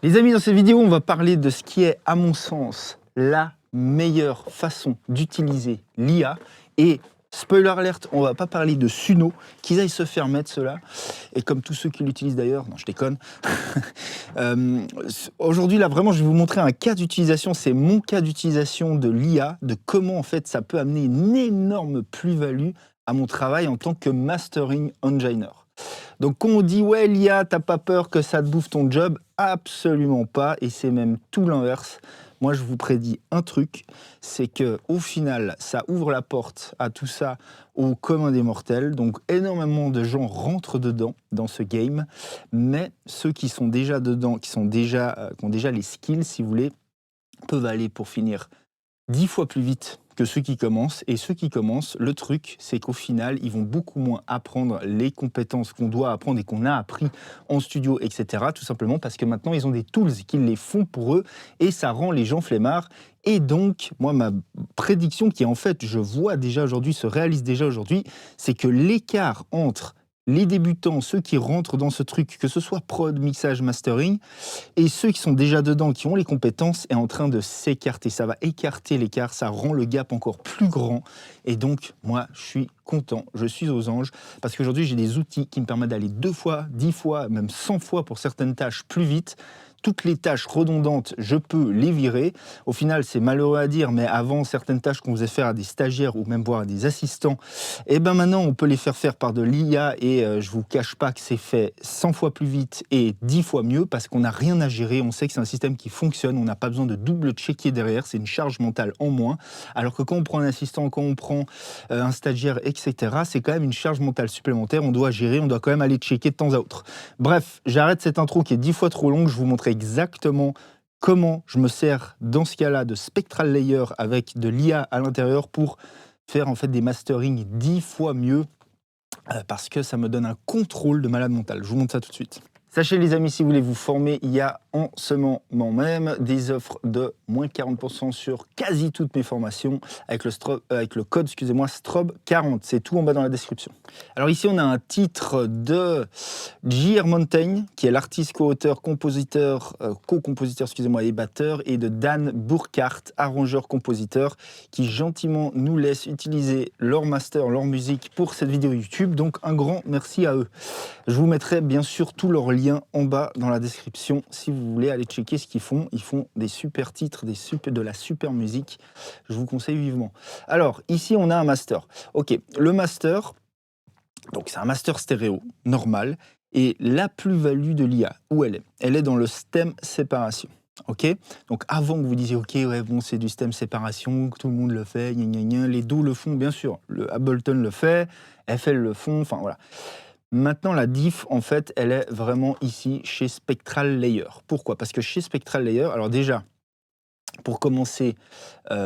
Les amis, dans cette vidéo, on va parler de ce qui est, à mon sens, la meilleure façon d'utiliser l'IA. Et, spoiler alert, on va pas parler de Suno, qu'ils aillent se faire mettre cela. Et comme tous ceux qui l'utilisent d'ailleurs, non, je déconne. Aujourd'hui, là, vraiment, je vais vous montrer un cas d'utilisation. C'est mon cas d'utilisation de l'IA, de comment, en fait, ça peut amener une énorme plus-value à mon travail en tant que mastering engineer. Donc quand on dit ouais l'IA, t'as pas peur que ça te bouffe ton job? Absolument pas, et c'est même tout l'inverse. Moi je vous prédis un truc, c'est que au final ça ouvre la porte à tout ça au commun des mortels. Donc énormément de gens rentrent dedans dans ce game, mais ceux qui sont déjà dedans, qui ont déjà les skills si vous voulez, peuvent aller pour finir 10 fois plus vite que ceux qui commencent. Et ceux qui commencent, le truc, c'est qu'au final, ils vont beaucoup moins apprendre les compétences qu'on doit apprendre et qu'on a appris en studio, etc. Tout simplement parce que maintenant, ils ont des tools qui les font pour eux et ça rend les gens flemmards. Et donc, moi, ma prédiction qui, en fait, je vois déjà aujourd'hui, se réalise déjà aujourd'hui, c'est que l'écart entre les débutants, ceux qui rentrent dans ce truc, que ce soit prod, mixage, mastering, et ceux qui sont déjà dedans, qui ont les compétences, est en train de s'écarter. Ça va écarter l'écart, ça rend le gap encore plus grand. Et donc, moi, je suis content, je suis aux anges, parce qu'aujourd'hui, j'ai des outils qui me permettent d'aller 2 fois, 10 fois, même 100 fois pour certaines tâches plus vite. Toutes les tâches redondantes, je peux les virer. Au final, c'est malheureux à dire, mais avant, certaines tâches qu'on faisait faire à des stagiaires ou même voire à des assistants, et ben maintenant, on peut les faire faire par de l'IA et je vous cache pas que c'est fait 100 fois plus vite et 10 fois mieux parce qu'on n'a rien à gérer. On sait que c'est un système qui fonctionne, on n'a pas besoin de double-checker derrière, c'est une charge mentale en moins. Alors que quand on prend un assistant, quand on prend un stagiaire, etc., c'est quand même une charge mentale supplémentaire. On doit gérer, on doit quand même aller checker de temps à autre. Bref, j'arrête cette intro qui est 10 fois trop longue. Je vous montrer exactement comment je me sers dans ce cas-là de Spectral Layer avec de l'IA à l'intérieur pour faire en fait des masterings 10 fois mieux parce que ça me donne un contrôle de malade mental. Je vous montre ça tout de suite. Sachez les amis, si vous voulez vous former, il y a en ce moment même des offres de moins 40% sur quasi toutes mes formations avec le code STROB40. C'est tout en bas dans la description. Alors ici, on a un titre de J.R. Montaigne, qui est l'artiste, co-auteur, compositeur, co-compositeur, et batteur, et de Dan Burkhardt, arrangeur-compositeur, qui gentiment nous laisse utiliser leur master, leur musique pour cette vidéo YouTube. Donc un grand merci à eux. Je vous mettrai bien sûr tous leurs liens en bas dans la description si vous voulez aller checker ce qu'ils font. Ils font des super titres, de la super musique. Je vous conseille vivement. Alors, ici, on a un master. Ok, le master, donc c'est un master stéréo, normal. Et la plus-value de l'IA, où elle est? Elle est dans le stem séparation. Ok, donc avant que vous disiez ok ouais bon c'est du stem séparation, que tout le monde le fait, gna gna gna, les Do le font bien sûr, le Ableton le fait, FL le font, enfin voilà. Maintenant, la diff, en fait, elle est vraiment ici chez Spectral Layer. Pourquoi? Parce que chez Spectral Layer, alors déjà, pour commencer,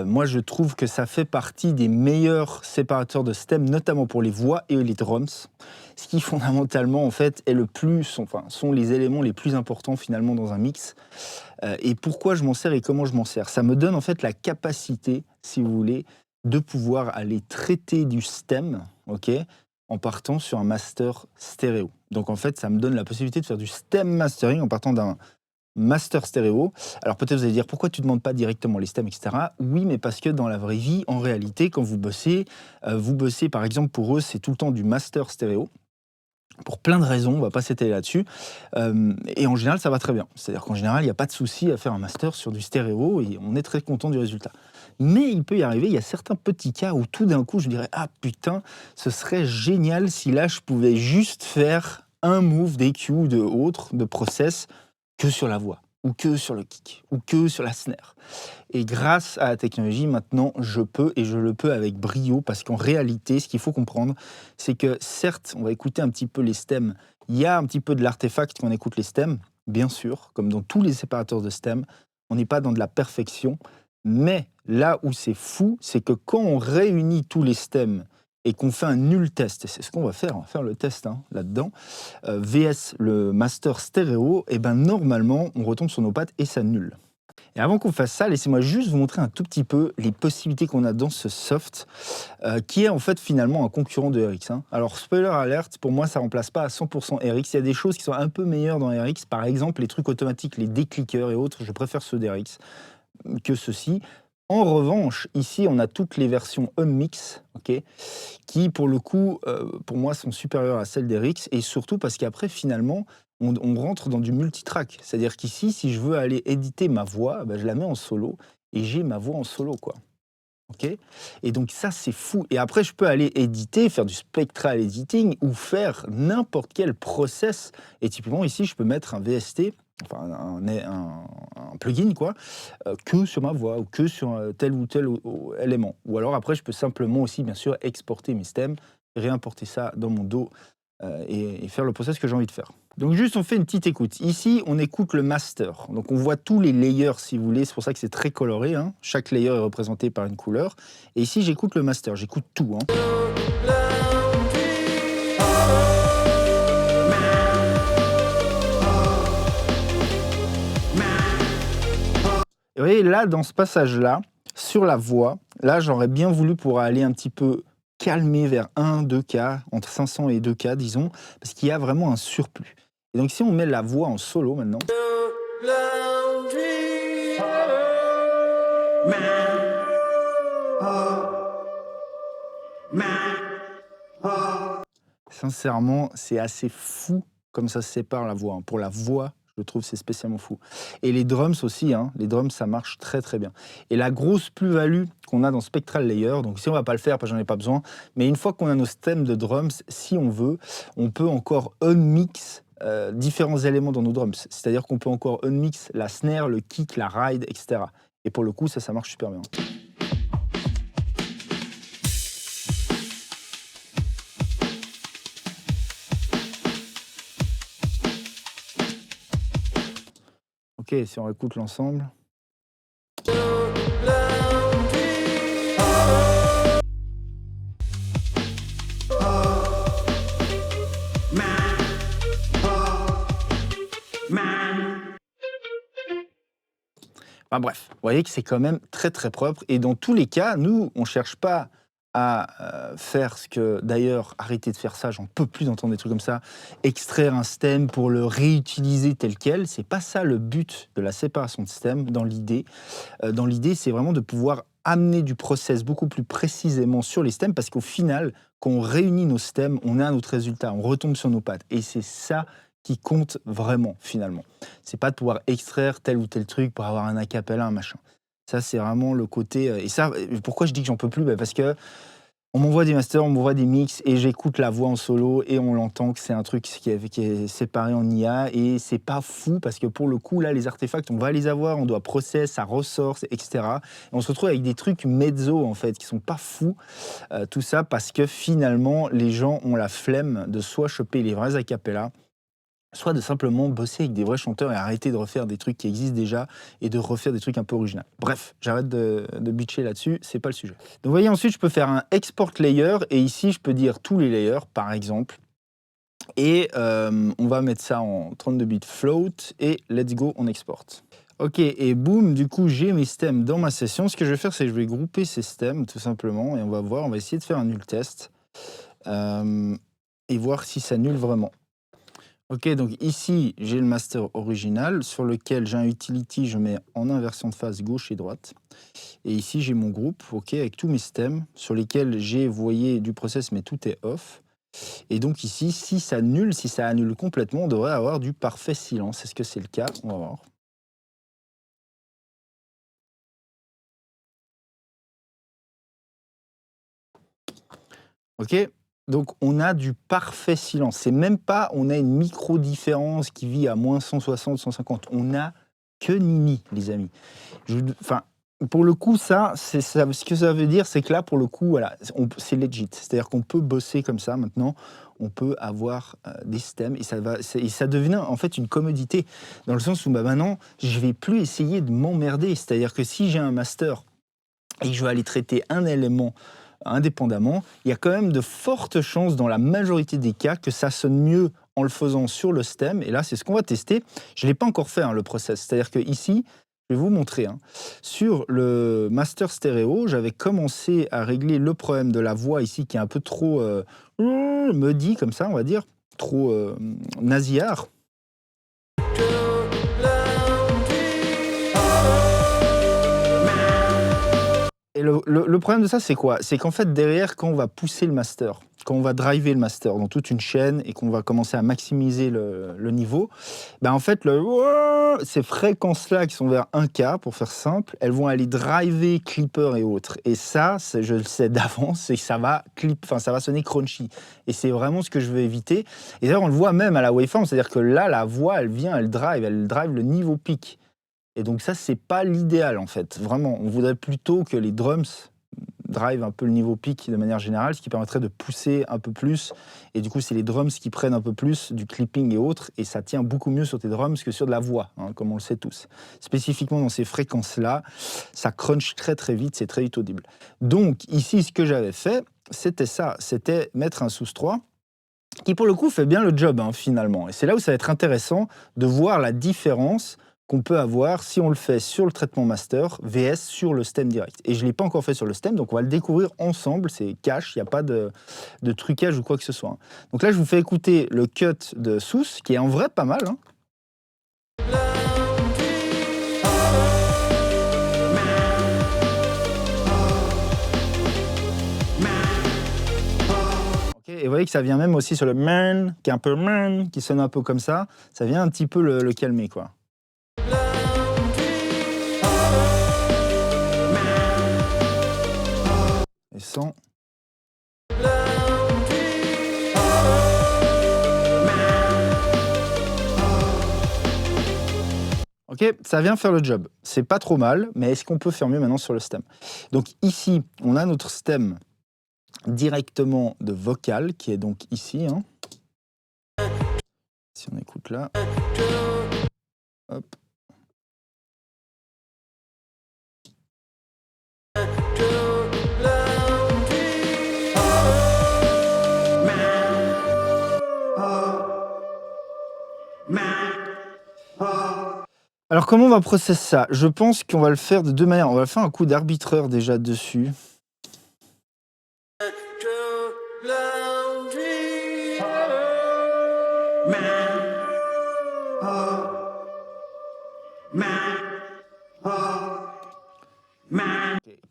moi je trouve que ça fait partie des meilleurs séparateurs de stem, notamment pour les voix et les drums. Ce qui fondamentalement, en fait, est sont les éléments les plus importants finalement dans un mix. Et pourquoi je m'en sers et comment je m'en sers? Ça me donne en fait la capacité, si vous voulez, de pouvoir aller traiter du stem, ok, en partant sur un master stéréo. Donc en fait, ça me donne la possibilité de faire du stem mastering en partant d'un master stéréo. Alors peut-être vous allez dire, pourquoi tu ne demandes pas directement les stems, etc. Oui, mais parce que dans la vraie vie, en réalité, quand vous bossez par exemple, pour eux, c'est tout le temps du master stéréo. Pour plein de raisons, on va pas s'étaler là-dessus. Et en général, ça va très bien. C'est-à-dire qu'en général, il n'y a pas de souci à faire un master sur du stéréo et on est très content du résultat. Mais il peut y arriver, il y a certains petits cas où tout d'un coup, je dirais, ah putain, ce serait génial si là, je pouvais juste faire un move d'EQ, de autre, de process, que sur la voix, ou que sur le kick, ou que sur la snare. Et grâce à la technologie, maintenant, je peux, et je le peux avec brio, parce qu'en réalité, ce qu'il faut comprendre, c'est que certes, on va écouter un petit peu les stems, il y a un petit peu de l'artefact quand on écoute les stems, bien sûr, comme dans tous les séparateurs de stems, on n'est pas dans de la perfection, mais là où c'est fou, c'est que quand on réunit tous les stems et qu'on fait un nul test, et c'est ce qu'on va faire le test là-dedans, VS le master stéréo, et ben normalement, on retombe sur nos pattes et ça nul. Et avant qu'on fasse ça, laissez-moi juste vous montrer un tout petit peu les possibilités qu'on a dans ce soft, qui est en fait finalement un concurrent de RX, hein. Alors spoiler alert, pour moi ça remplace pas à 100% RX, il y a des choses qui sont un peu meilleures dans RX, par exemple les trucs automatiques, les décliqueurs et autres, je préfère ceux d'RX que ceux-ci. En revanche, ici on a toutes les versions Unmix, ok, qui pour le coup, pour moi sont supérieures à celles d'RX et surtout parce qu'après finalement, on rentre dans du multitrack. C'est-à-dire qu'ici, si je veux aller éditer ma voix, bah, je la mets en solo et j'ai ma voix en solo, quoi. OK? Et donc ça, c'est fou et après je peux aller éditer, faire du spectral editing ou faire n'importe quel process et typiquement ici, je peux mettre un VST, enfin un plugin quoi, que sur ma voix ou que sur, tel ou tel élément. Ou alors après je peux simplement aussi bien sûr exporter mes stems, réimporter ça dans mon DAW, et faire le process que j'ai envie de faire. Donc juste, on fait une petite écoute. Ici, on écoute le master. Donc on voit tous les layers, si vous voulez. C'est pour ça que c'est très coloré, hein. Chaque layer est représenté par une couleur. Et ici, j'écoute le master. J'écoute tout, hein. Et vous voyez, là, dans ce passage-là, sur la voix, là, j'aurais bien voulu pouvoir aller un petit peu calmer vers 1-2K, entre 500 et 2K, disons, parce qu'il y a vraiment un surplus. Et donc, si on met la voix en solo maintenant, sincèrement, c'est assez fou comme ça se sépare la voix, hein. Pour la voix, je trouve c'est spécialement fou. Et les drums aussi, hein, les drums ça marche très très bien. Et la grosse plus-value qu'on a dans Spectral Layer, donc ici on va pas le faire parce que j'en ai pas besoin, mais une fois qu'on a nos stems de drums, si on veut, on peut encore unmix différents éléments dans nos drums. C'est-à-dire qu'on peut encore unmix la snare, le kick, la ride, etc. Et pour le coup, ça marche super bien. Ok, si on écoute l'ensemble. Enfin bref, vous voyez que c'est quand même très très propre et dans tous les cas, nous, on cherche pas à faire ce que d'ailleurs, arrêtez de faire ça, j'en peux plus d'entendre des trucs comme ça, extraire un stem pour le réutiliser tel quel, c'est pas ça le but de la séparation de stem dans l'idée. Dans l'idée, c'est vraiment de pouvoir amener du process beaucoup plus précisément sur les stems parce qu'au final, quand on réunit nos stems, on a notre résultat, on retombe sur nos pattes et c'est ça qui compte vraiment finalement. C'est pas de pouvoir extraire tel ou tel truc pour avoir un acapella, un machin. Ça, c'est vraiment le côté. Et ça, pourquoi je dis que j'en peux plus? Bah, parce que on m'envoie des masters, on m'envoie des mix et j'écoute la voix en solo et on l'entend que c'est un truc qui est séparé en IA et c'est pas fou parce que pour le coup, là, les artefacts, on va les avoir, on doit process, ça ressort, etc. Et on se retrouve avec des trucs mezzo en fait qui sont pas fous. Tout ça parce que finalement, les gens ont la flemme de soit choper les vrais acapella, soit de simplement bosser avec des vrais chanteurs et arrêter de refaire des trucs qui existent déjà et de refaire des trucs un peu originaux. Bref, j'arrête de bitcher là-dessus, c'est pas le sujet. Donc vous voyez, ensuite, je peux faire un export layer et ici, je peux dire tous les layers, par exemple. Et on va mettre ça en 32 bits float et let's go, on exporte. Ok, et boum, du coup, j'ai mes stems dans ma session. Ce que je vais faire, c'est que je vais grouper ces stems, tout simplement, et on va voir, on va essayer de faire un null test et voir si ça nulle vraiment. Ok, donc ici, j'ai le master original sur lequel j'ai un utility, je mets en inversion de phase gauche et droite. Et ici, j'ai mon groupe, ok, avec tous mes stems sur lesquels j'ai, vous voyez, du process, mais tout est off. Et donc ici, si ça annule complètement, on devrait avoir du parfait silence. Est-ce que c'est le cas? On va voir. Ok, donc on a du parfait silence. C'est même pas, on a une micro-différence qui vit à moins 160, 150. On a que nini, les amis. Enfin, pour le coup, ça, ce que ça veut dire, c'est que là, pour le coup, voilà, c'est legit. C'est-à-dire qu'on peut bosser comme ça maintenant. On peut avoir des stems et ça devient en fait une commodité dans le sens où bah, maintenant, je vais plus essayer de m'emmerder. C'est-à-dire que si j'ai un master et que je vais aller traiter un élément indépendamment, il y a quand même de fortes chances dans la majorité des cas que ça sonne mieux en le faisant sur le stem. Et là, c'est ce qu'on va tester. Je ne l'ai pas encore fait, hein, le process. C'est-à-dire que ici, Je vais vous montrer, hein. Sur le master stéréo, j'avais commencé à régler le problème de la voix ici qui est un peu trop muddy comme ça, on va dire, trop nasillard. Et le problème de ça, c'est quoi? C'est qu'en fait, derrière, quand on va pousser le master, quand on va driver le master dans toute une chaîne et qu'on va commencer à maximiser le niveau, ben en fait, ces fréquences-là qui sont vers 1K, pour faire simple, elles vont aller driver Clipper et autres. Et ça, je le sais d'avance, c'est que ça va ça va sonner crunchy. Et c'est vraiment ce que je veux éviter. Et d'ailleurs, on le voit même à la waveform, c'est-à-dire que là, la voix, elle vient, elle drive le niveau pic. Et donc ça, c'est pas l'idéal en fait. Vraiment, on voudrait plutôt que les drums drive un peu le niveau pic de manière générale, ce qui permettrait de pousser un peu plus. Et du coup, c'est les drums qui prennent un peu plus du clipping et autres. Et ça tient beaucoup mieux sur tes drums que sur de la voix, hein, comme on le sait tous. Spécifiquement dans ces fréquences-là, ça crunch très très vite, c'est très vite audible. Donc ici, ce que j'avais fait, c'était ça. C'était mettre un sous 3 qui pour le coup fait bien le job, hein, finalement. Et c'est là où ça va être intéressant de voir la différence qu'on peut avoir si on le fait sur le traitement master vs sur le stem direct. Et je ne l'ai pas encore fait sur le stem, donc on va le découvrir ensemble, c'est cash, il n'y a pas de trucage ou quoi que ce soit, hein. Donc là, je vous fais écouter le cut de Sous, qui est en vrai pas mal, hein. Et vous voyez que ça vient même aussi sur le man, qui est un peu man, qui sonne un peu comme ça vient un petit peu le calmer, quoi. Et sans. Ok, ça vient faire le job. C'est pas trop mal, mais est-ce qu'on peut faire mieux maintenant sur le stem? Donc ici, on a notre stem directement de vocal, qui est donc ici, hein. Si on écoute là. Hop. Alors comment on va processer ça? Je pense qu'on va le faire de deux manières. On va faire un coup d'arbitreur déjà dessus.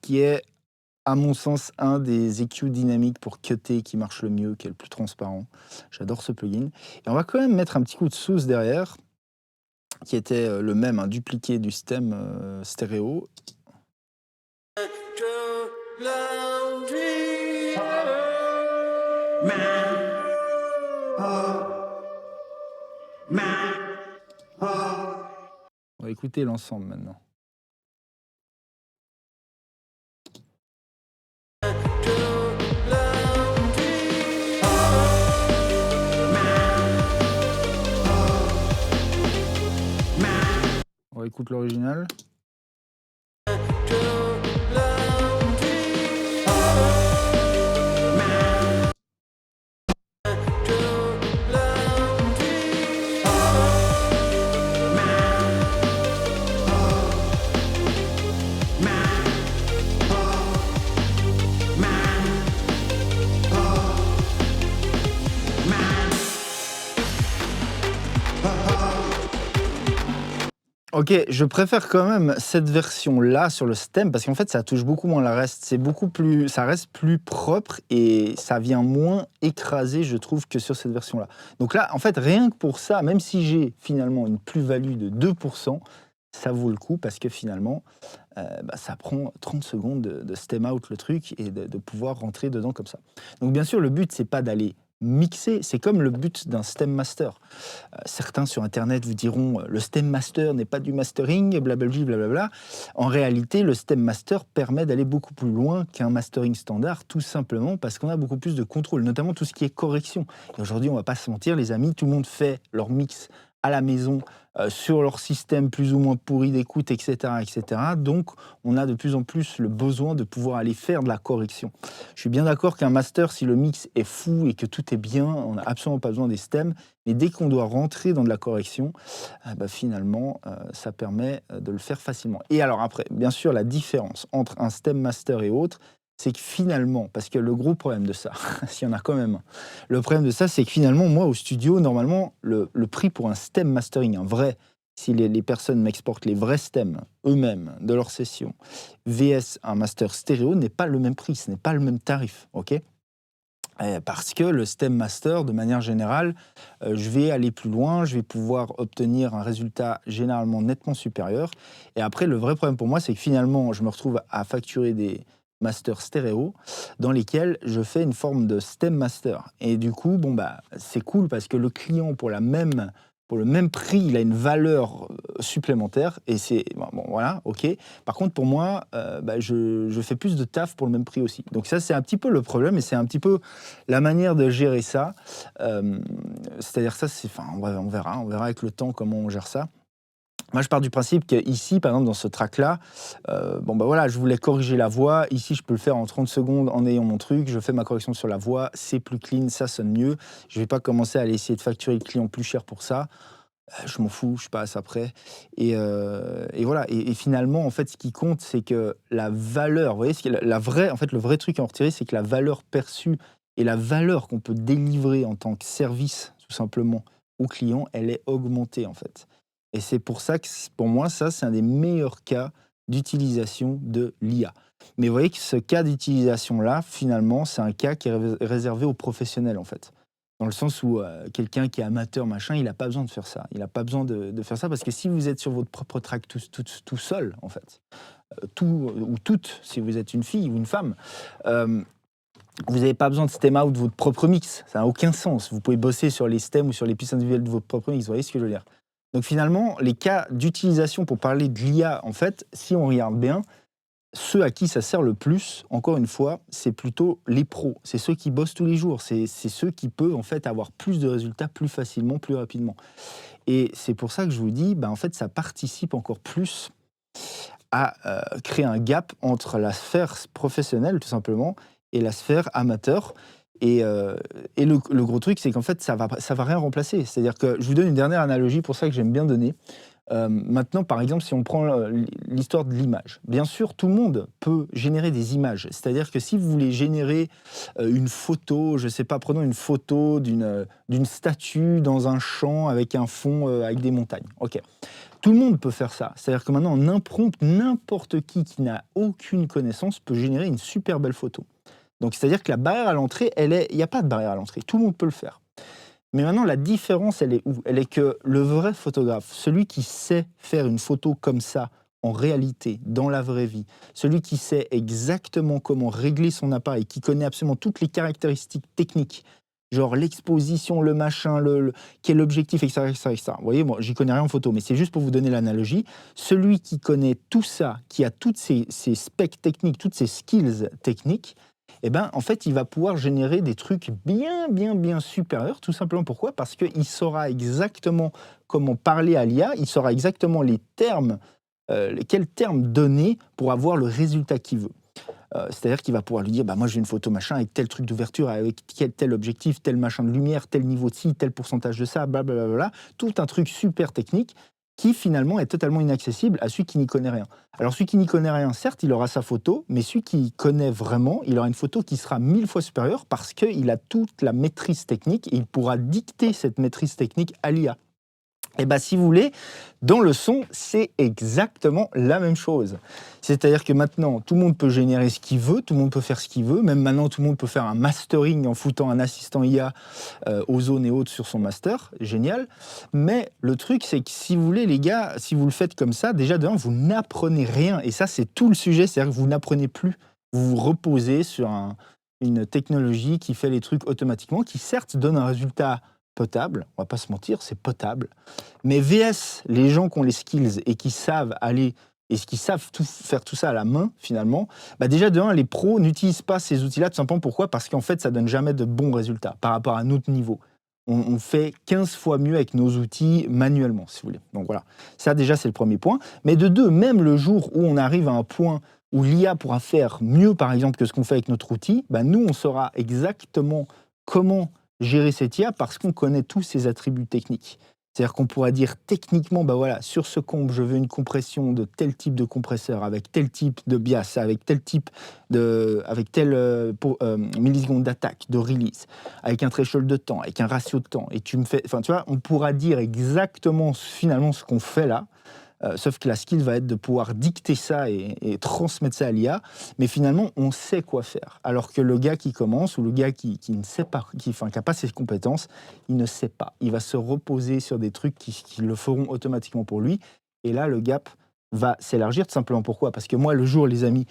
Qui est, à mon sens, un des EQ dynamiques pour cutter qui marche le mieux, qui est le plus transparent. J'adore ce plugin. Et on va quand même mettre un petit coup de Sous derrière, qui était le même, un dupliqué du stem stéréo. On va écouter l'ensemble maintenant. On écoute l'original. Ok, je préfère quand même cette version-là sur le stem parce qu'en fait, ça touche beaucoup moins le reste. C'est beaucoup plus, ça reste plus propre et ça vient moins écrasé, je trouve, que sur cette version-là. Donc là, en fait, rien que pour ça, même si j'ai finalement une plus-value de 2%, ça vaut le coup parce que finalement, ça prend 30 secondes de stem out le truc et de pouvoir rentrer dedans comme ça. Donc bien sûr, le but, c'est pas d'aller mixer, c'est comme le but d'un stem master. Certains sur internet vous diront le stem master n'est pas du mastering, blablabla, blablabla. En réalité, le stem master permet d'aller beaucoup plus loin qu'un mastering standard, tout simplement parce qu'on a beaucoup plus de contrôle, notamment tout ce qui est correction. Et aujourd'hui, on va pas se mentir, les amis, tout le monde fait leur mix à la maison sur leur système plus ou moins pourri d'écoute, etc., etc. Donc, on a de plus en plus le besoin de pouvoir aller faire de la correction. Je suis bien d'accord qu'un master, si le mix est fou et que tout est bien, on n'a absolument pas besoin des stems. Mais dès qu'on doit rentrer dans de la correction, finalement, ça permet de le faire facilement. Et alors après, bien sûr, la différence entre un stem master et autre, c'est que finalement, parce que le gros problème de ça, s'il y en a quand même un, le problème de ça, c'est que finalement, moi, au studio, normalement, le prix pour un stem mastering, un vrai, si les personnes m'exportent les vrais stems eux-mêmes de leur session, VS un master stéréo, n'est pas le même prix, ce n'est pas le même tarif, ok. Parce que le stem master, de manière générale, je vais aller plus loin, je vais pouvoir obtenir un résultat généralement nettement supérieur. Et après, le vrai problème pour moi, c'est que finalement, je me retrouve à facturer des masters stéréo dans lesquels je fais une forme de stem master. Et du coup, bon, bah, c'est cool parce que le client, pour le même prix, il a une valeur supplémentaire. Et c'est bon, voilà, ok. Par contre, pour moi, je fais plus de taf pour le même prix aussi. Donc ça, c'est un petit peu le problème et c'est un petit peu la manière de gérer ça. C'est-à-dire ça, enfin, on verra avec le temps comment on gère ça. Moi, je pars du principe qu'ici, par exemple, dans ce track-là, voilà, je voulais corriger la voix. Ici, je peux le faire en 30 secondes en ayant mon truc. Je fais ma correction sur la voix. C'est plus clean, ça sonne mieux. Je ne vais pas commencer à aller essayer de facturer le client plus cher pour ça. Je m'en fous, je passe après. Et voilà. Et finalement, en fait, ce qui compte, c'est que la valeur, vous voyez, en fait, le vrai truc à en retirer, c'est que la valeur perçue et la valeur qu'on peut délivrer en tant que service, tout simplement, au client, elle est augmentée, en fait. Et c'est pour ça que, pour moi, ça, c'est un des meilleurs cas d'utilisation de l'IA. Mais vous voyez que ce cas d'utilisation-là, finalement, c'est un cas qui est réservé aux professionnels, en fait. Dans le sens où quelqu'un qui est amateur, machin, il n'a pas besoin de faire ça. Il n'a pas besoin de faire ça parce que si vous êtes sur votre propre track tout seul, en fait, ou toutes, si vous êtes une fille ou une femme, vous n'avez pas besoin de stem out de votre propre mix. Ça n'a aucun sens. Vous pouvez bosser sur les stems ou sur les pistes individuelles de votre propre mix. Vous voyez ce que je veux dire? Donc finalement, les cas d'utilisation pour parler de l'IA, en fait, si on regarde bien, ceux à qui ça sert le plus, encore une fois, c'est plutôt les pros. C'est ceux qui bossent tous les jours. C'est ceux qui peuvent en fait avoir plus de résultats plus facilement, plus rapidement. Et c'est pour ça que je vous dis, en fait, ça participe encore plus à créer un gap entre la sphère professionnelle, tout simplement, et la sphère amateur. Et le gros truc, c'est qu'en fait, ça va rien remplacer. C'est-à-dire que je vous donne une dernière analogie pour ça que j'aime bien donner. Maintenant, par exemple, si on prend l'histoire de l'image, bien sûr, tout le monde peut générer des images. C'est-à-dire que si vous voulez générer une photo, je ne sais pas, prenons une photo d'une statue dans un champ avec un fond avec des montagnes. Ok, tout le monde peut faire ça. C'est-à-dire que maintenant, en imprompte, n'importe qui n'a aucune connaissance peut générer une super belle photo. Donc, c'est-à-dire que la barrière à l'entrée, il n'y a pas de barrière à l'entrée. Tout le monde peut le faire. Mais maintenant, la différence, elle est où? Elle est que le vrai photographe, celui qui sait faire une photo comme ça, en réalité, dans la vraie vie, celui qui sait exactement comment régler son appareil, qui connaît absolument toutes les caractéristiques techniques, genre l'exposition, le machin, quel objectif, etc., etc., etc. Vous voyez, moi, j'y connais rien en photo, mais c'est juste pour vous donner l'analogie. Celui qui connaît tout ça, qui a toutes ces specs techniques, toutes ces skills techniques, en fait, il va pouvoir générer des trucs bien, bien, bien supérieurs. Tout simplement pourquoi? Parce qu'il saura exactement comment parler à l'IA, il saura exactement les termes, quels termes donner pour avoir le résultat qu'il veut. C'est-à-dire qu'il va pouvoir lui dire, moi j'ai une photo machin avec tel truc d'ouverture, avec tel objectif, tel machin de lumière, tel niveau de ci, tel pourcentage de ça, blablabla. Tout un truc super technique qui finalement est totalement inaccessible à celui qui n'y connaît rien. Alors celui qui n'y connaît rien, certes, il aura sa photo, mais celui qui connaît vraiment, il aura une photo qui sera 1000 fois supérieure parce qu'il a toute la maîtrise technique et il pourra dicter cette maîtrise technique à l'IA. Si vous voulez, dans le son, c'est exactement la même chose. C'est-à-dire que maintenant, tout le monde peut générer ce qu'il veut, tout le monde peut faire ce qu'il veut. Même maintenant, tout le monde peut faire un mastering en foutant un assistant IA aux zones et autres sur son master. Génial. Mais le truc, c'est que si vous voulez, les gars, si vous le faites comme ça, déjà, de un, vous n'apprenez rien. Et ça, c'est tout le sujet. C'est-à-dire que vous n'apprenez plus. Vous vous reposez sur une technologie qui fait les trucs automatiquement, qui certes donne un résultat potable, on va pas se mentir, c'est potable. Mais VS, les gens qui ont les skills et qui savent aller et qui savent faire tout ça à la main, finalement, déjà de un, les pros n'utilisent pas ces outils-là, tout simplement pourquoi? Parce qu'en fait, ça donne jamais de bons résultats par rapport à notre niveau. on fait 15 fois mieux avec nos outils manuellement, si vous voulez. Donc voilà, ça déjà c'est le premier point. Mais de deux, même le jour où on arrive à un point où l'IA pourra faire mieux, par exemple, que ce qu'on fait avec notre outil, bah, nous, on saura exactement comment gérer cette IA parce qu'on connaît tous ses attributs techniques. C'est-à-dire qu'on pourra dire techniquement, bah voilà, sur ce comp, je veux une compression de tel type de compresseur, avec tel type de bias, avec tel type avec tel milliseconde d'attaque, de release, avec un threshold de temps, avec un ratio de temps. Et tu me fais, enfin, tu vois, on pourra dire exactement finalement ce qu'on fait là. Sauf que la skill va être de pouvoir dicter ça et transmettre ça à l'IA, mais finalement, on sait quoi faire. Alors que le gars qui commence ou le gars qui ne sait pas, qui n'a pas ses compétences, il ne sait pas. Il va se reposer sur des trucs qui le feront automatiquement pour lui. Et là, le gap va s'élargir tout simplement. Pourquoi? Parce que moi, le jour, les amis,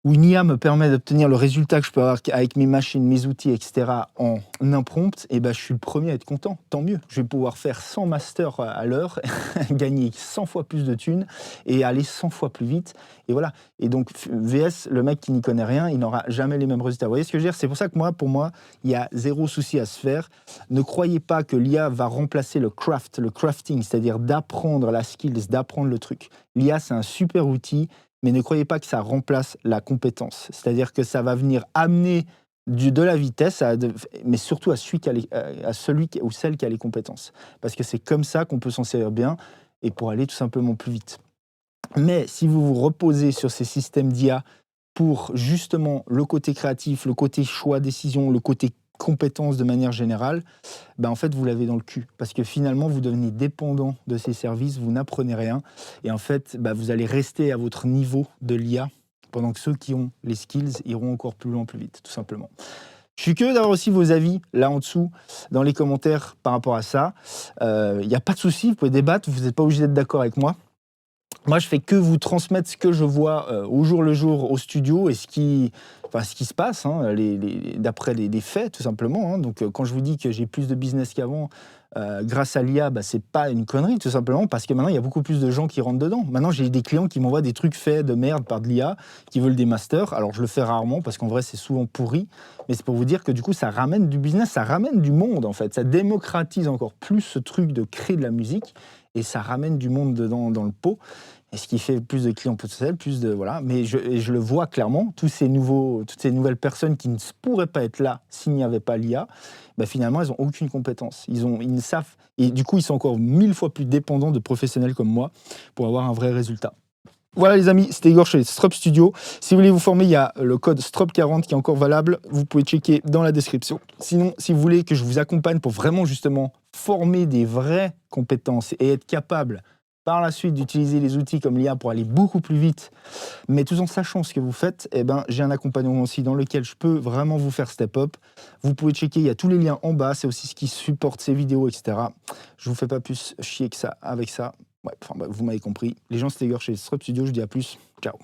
où une IA me permet d'obtenir le résultat que je peux avoir avec mes machines, mes outils, etc. en imprompt, et ben, je suis le premier à être content, tant mieux. Je vais pouvoir faire 100 masters à l'heure, gagner 100 fois plus de thunes et aller 100 fois plus vite. Et voilà. Et donc, VS, le mec qui n'y connaît rien, il n'aura jamais les mêmes résultats. Vous voyez ce que je veux dire? C'est pour ça que pour moi, il y a zéro souci à se faire. Ne croyez pas que l'IA va remplacer le crafting, c'est-à-dire d'apprendre la skills, d'apprendre le truc. L'IA, c'est un super outil, mais ne croyez pas que ça remplace la compétence. C'est-à-dire que ça va venir amener de la vitesse, mais surtout à celui ou celle qui a les compétences. Parce que c'est comme ça qu'on peut s'en servir bien et pour aller tout simplement plus vite. Mais si vous vous reposez sur ces systèmes d'IA pour justement le côté créatif, le côté choix, décision, le côté compétence de manière générale, en fait, vous l'avez dans le cul. Parce que finalement, vous devenez dépendant de ces services, vous n'apprenez rien. Et en fait, vous allez rester à votre niveau de l'IA pendant que ceux qui ont les skills iront encore plus loin, plus vite, tout simplement. Je suis curieux d'avoir aussi vos avis là en dessous, dans les commentaires par rapport à ça. Il n'y a pas de souci, vous pouvez débattre, vous n'êtes pas obligé d'être d'accord avec moi. Moi, je fais que vous transmettre ce que je vois au jour le jour au studio et ce qui se passe, hein, d'après les faits, tout simplement. Hein. Donc, quand je vous dis que j'ai plus de business qu'avant grâce à l'IA, c'est pas une connerie, tout simplement, parce que maintenant, il y a beaucoup plus de gens qui rentrent dedans. Maintenant, j'ai des clients qui m'envoient des trucs faits de merde par de l'IA, qui veulent des masters. Alors, je le fais rarement, parce qu'en vrai, c'est souvent pourri. Mais c'est pour vous dire que du coup, ça ramène du business, ça ramène du monde, en fait. Ça démocratise encore plus ce truc de créer de la musique. Et ça ramène du monde dedans, dans le pot. Et ce qui fait plus de clients potentiels, plus de voilà. Mais je le vois clairement, toutes ces nouvelles personnes qui ne pourraient pas être là s'il n'y avait pas l'IA, finalement, elles n'ont aucune compétence. Ils ne savent, et du coup, ils sont encore 1000 fois plus dépendants de professionnels comme moi pour avoir un vrai résultat. Voilà les amis, c'était Igor chez Strop Studio. Si vous voulez vous former, il y a le code STROP40 qui est encore valable. Vous pouvez checker dans la description. Sinon, si vous voulez que je vous accompagne pour vraiment justement former des vraies compétences et être capable par la suite d'utiliser les outils comme l'IA pour aller beaucoup plus vite, mais tout en sachant ce que vous faites, j'ai un accompagnement aussi dans lequel je peux vraiment vous faire step up. Vous pouvez checker, il y a tous les liens en bas, c'est aussi ce qui supporte ces vidéos, etc. Je vous fais pas plus chier que ça avec ça. Ouais, vous m'avez compris. Les gens, c'était Igor chez Strop Studio, je vous dis à plus. Ciao.